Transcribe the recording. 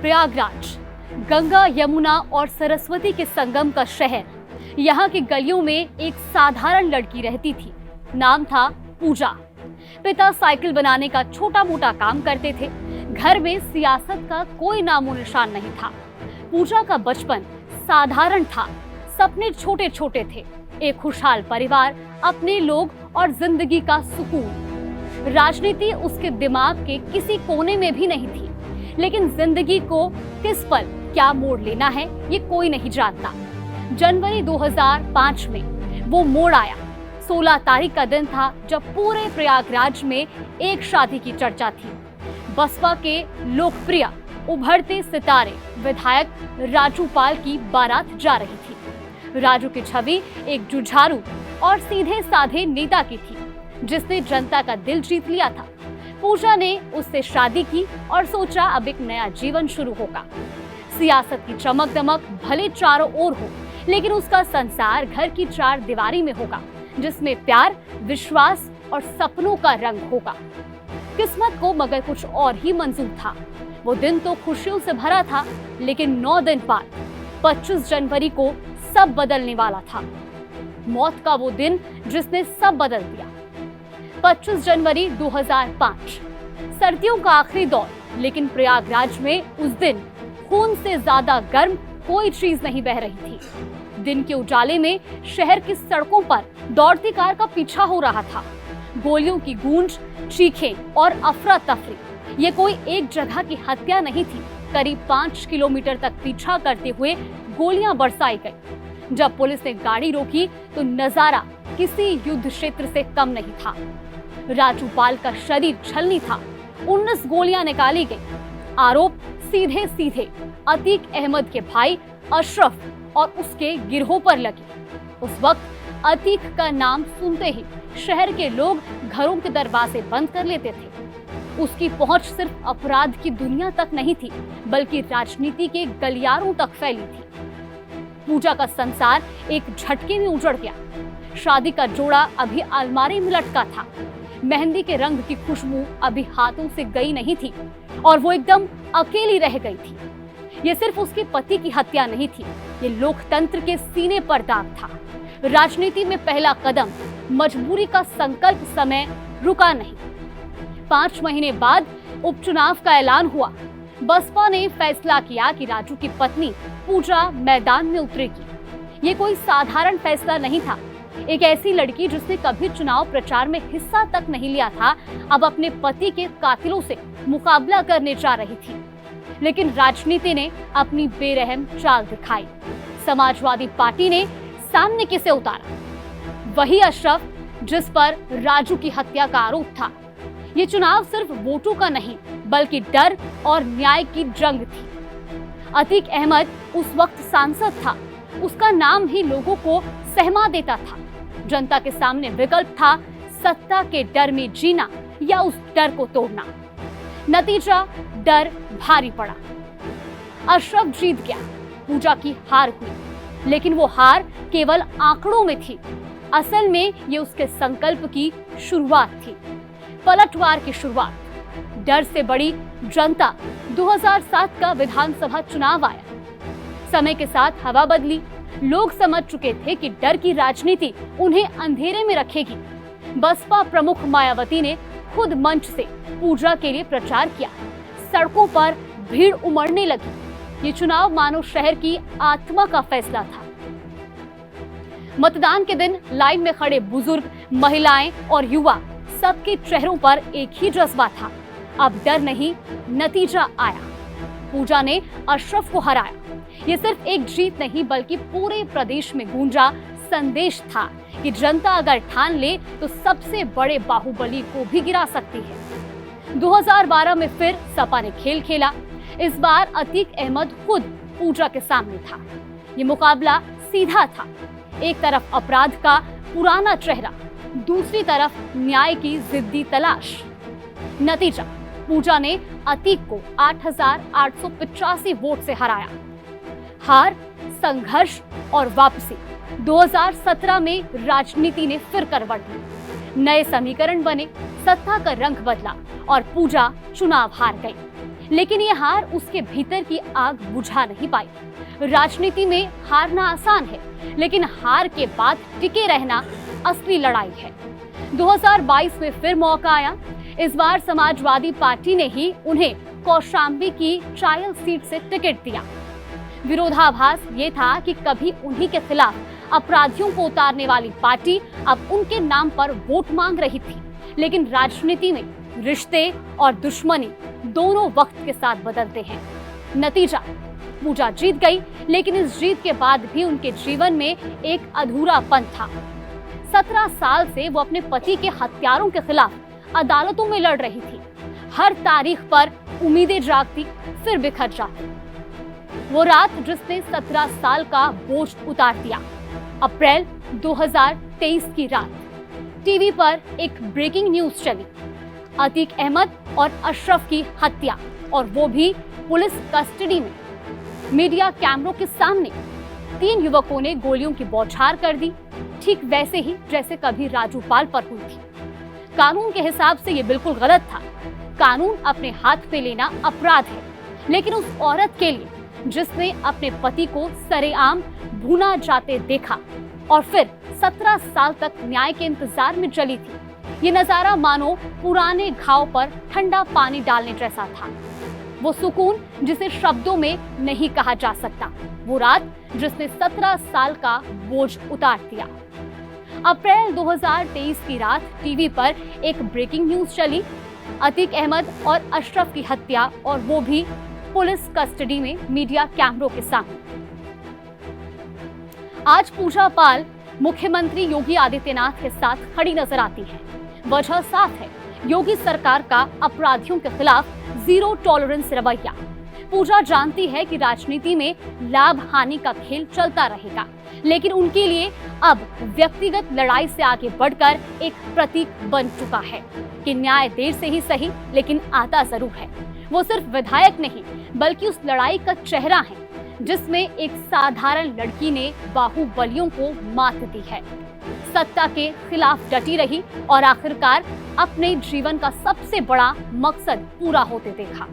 प्रयागराज, गंगा, यमुना और सरस्वती के संगम का शहर। यहाँ की गलियों में एक साधारण लड़की रहती थी। नाम था पूजा। पिता साइकिल बनाने का छोटा मोटा काम करते थे। घर में सियासत का कोई नामो निशान नहीं था। पूजा का बचपन साधारण था। सपने छोटे छोटे थे। एक खुशहाल परिवार, अपने लोग और जिंदगी का सुकून। राजनीति उसके दिमाग के किसी कोने में भी नहीं थी। लेकिन जिंदगी को किस पल क्या मोड़ लेना है ये कोई नहीं जानता। जनवरी 2005 में वो मोड़ आया। 16 तारीख का दिन था जब पूरे प्रयागराज में एक शादी की चर्चा थी। बसपा के लोकप्रिय उभरते सितारे विधायक राजू पाल की बारात जा रही थी। राजू की छवि एक जुझारू और सीधे साधे नेता की थी, जिसने जनता का दिल जीत लिया था। पूजा ने उससे शादी की और सोचा अब एक नया जीवन शुरू होगा। सियासत की चमक दमक भले चारों ओर हो, लेकिन उसका संसार घर की चार दीवारी में होगा, जिसमें प्यार, विश्वास और सपनों का रंग होगा। किस्मत को मगर कुछ और ही मंजूर था। वो दिन तो खुशियों से भरा था, लेकिन 9 दिन बाद 25 जनवरी को सब बदलने वाला था। मौत का वो दिन जिसने सब बदल दिया। 25 जनवरी 2005, सर्दियों का आखिरी दौर, लेकिन प्रयागराज में उस दिन खून से ज्यादा गर्म कोई चीज नहीं बह रही थी। दिन के उजाले में शहर की सड़कों पर दौड़ती कार का पीछा हो रहा था। गोलियों की गूंज, चीखें और अफरा तफरी। ये कोई एक जगह की हत्या नहीं थी। करीब 5 किलोमीटर तक पीछा करते हुए गोलियां बरसाई गई। जब पुलिस ने गाड़ी रोकी तो नजारा किसी युद्ध क्षेत्र से कम नहीं था। राजू पाल का शरीर छलनी था। 19 गोलियां निकाली गई। आरोप सीधे सीधे अतीक अहमद के भाई अशरफ और उसके गिरोह पर लगे। उस वक्त अतीक का नाम सुनते ही शहर के लोग घरों के दरवाजे बंद कर लेते थे। उसकी पहुंच सिर्फ अपराध की दुनिया तक नहीं थी, बल्कि राजनीति के गलियारों तक फैली थी। पूजा का संसार एक झटके में उजड़ गया। शादी का जोड़ा अभी अलमारी में लटका था। मेहंदी के रंग की खुशबू अभी हाथों से गई नहीं थी और वो एकदम अकेली रह गई थी। ये सिर्फ उसके पति की हत्या नहीं थी, ये लोकतंत्र के सीने पर दाग था। राजनीति में पहला कदम, मजबूरी का संकल्प समय रुका नहीं। 5 महीने बाद उपचुनाव का ऐलान हुआ। बसपा ने फैसला किया कि राजू की पत्नी पूजा मैदान में उतरेगी। ये कोई साधारण फैसला नहीं था। एक ऐसी लड़की जिसने कभी चुनाव प्रचार में हिस्सा तक नहीं लिया था, अब अपने पति के कातिलों से मुकाबला करने जा रही थी। लेकिन राजनीति ने अपनी बेरहम चाल दिखाई। समाजवादी पार्टी ने सामने किसे उतारा? वही अशरफ जिस पर राजू की हत्या का आरोप था। ये चुनाव सिर्फ वोटों का नहीं, बल्कि डर और न्याय की जंग थी। अतीक अहमद उस वक्त सांसद था। उसका नाम ही लोगों को सहमा देता था। जनता के सामने विकल्प था, सत्ता के डर में जीना या उस डर को तोड़ना। नतीजा, डर भारी पड़ा। अशरफ जीत गया। पूजा की हार हुई, लेकिन वो हार केवल आंकड़ों में थी। असल में ये उसके संकल्प की शुरुआत थी, पलटवार की शुरुआत। डर से बड़ी जनता। 2007 का विधानसभा चुनाव आया। समय के साथ हवा बदली। लोग समझ चुके थे कि डर की राजनीति उन्हें अंधेरे में रखेगी। बसपा प्रमुख मायावती ने खुद मंच से पूजा के लिए प्रचार किया। सड़कों पर भीड़ उमड़ने लगी। ये चुनाव मानो शहर की आत्मा का फैसला था। मतदान के दिन लाइन में खड़े बुजुर्ग, महिलाएं और युवा, सबके चेहरों पर एक ही जज्बा था, अब डर नहीं, नतीजा आया। पूजा ने अशरफ को हराया। ये सिर्फ एक जीत नहीं, बल्कि पूरे प्रदेश में गूंजा संदेश था कि जनता अगर ठान ले तो सबसे बड़े बाहुबली को भी गिरा सकती है। 2012 में फिर सपा ने खेल खेला। इस बार अतीक अहमद खुद पूजा के सामने था। ये मुकाबला सीधा था। एक तरफ अपराध का पुराना चेहरा, दूसरी तरफ न्याय की जिद्दी तलाश। नतीजा, पूजा ने अतीक को 8,885 वोट से हराया। हार, संघर्ष और वापसी। 2017 में राजनीति ने फिर करवट ली। नए समीकरण बने, सत्ता का रंग बदला और पूजा चुनाव हार गई। लेकिन ये हार उसके भीतर की आग बुझा नहीं पाई। राजनीति में हारना आसान है, लेकिन हार के बाद टिके रहना असली लड़ाई है। 2022 में फिर मौका आया। इस बार समाजवादी पार्टी ने ही उन्हें कौशाम्बी की ट्रायल सीट से टिकट दिया। विरोधाभास ये था कि कभी उन्हीं के खिलाफ अपराधियों को उतारने वाली पार्टी अब उनके नाम पर वोट मांग रही थी। लेकिन राजनीति में रिश्ते और दुश्मनी दोनों वक्त के साथ बदलते हैं। नतीजा, पूजा जीत गई, लेकिन इस जीत के बाद भी उनके जीवन में एक अधूरापन था। 17 साल से वो अपने पति के हत्यारों के खिलाफ अदालतों में लड़ रही थी। हर तारीख पर उम्मीदें जागती, फिर बिखर जाती। वो रात जिसने 17 साल का बोझ उतार दिया। अप्रैल 2023 की रात टीवी पर एक ब्रेकिंग न्यूज चली। अतीक अहमद और अशरफ की हत्या, और वो भी पुलिस कस्टडी में। मीडिया कैमरों के सामने 3 युवकों ने गोलियों की बौछार कर दी, ठीक वैसे ही जैसे कभी राजू पाल पर हुई थी। कानून के हिसाब से ये बिल्कुल गलत था। कानून अपने हाथ में लेना अपराध है, लेकिन उस औरत के लिए जिसने अपने पति को सरेआम भूना जाते देखा और फिर 17 साल तक न्याय के इंतजार में चली थी, ये नजारा मानो पुराने घाव पर ठंडा पानी डालने जैसा था। वो सुकून जिसे शब्दों में नहीं कहा जा सकता, वो रात जिसने 17 साल का बोझ उतार दिया। अप्रैल 2023 की रात टीवी पर एक ब्रेकिंग न्यूज चली। अतीक अहमद और अशरफ की हत्या, और वो भी पुलिस कस्टडी में मीडिया कैमरों के सामने। आज पूजा पाल मुख्यमंत्री योगी आदित्यनाथ के साथ खड़ी नजर आती है। वजह साफ है, योगी सरकार का अपराधियों के खिलाफ जीरो टॉलरेंस रवैया। पूजा जानती है कि राजनीति में लाभ हानि का खेल चलता रहेगा, लेकिन उनके लिए अब व्यक्तिगत लड़ाई से आगे बढ़कर एक प्रतीक बन चुका है कि न्याय देर से ही सही, लेकिन आता जरूर है। वो सिर्फ विधायक नहीं, बल्कि उस लड़ाई का चेहरा है जिसमें एक साधारण लड़की ने बाहुबलियों को मात दी है, सत्ता के खिलाफ डटी रही और आखिरकार अपने जीवन का सबसे बड़ा मकसद पूरा होते देखा।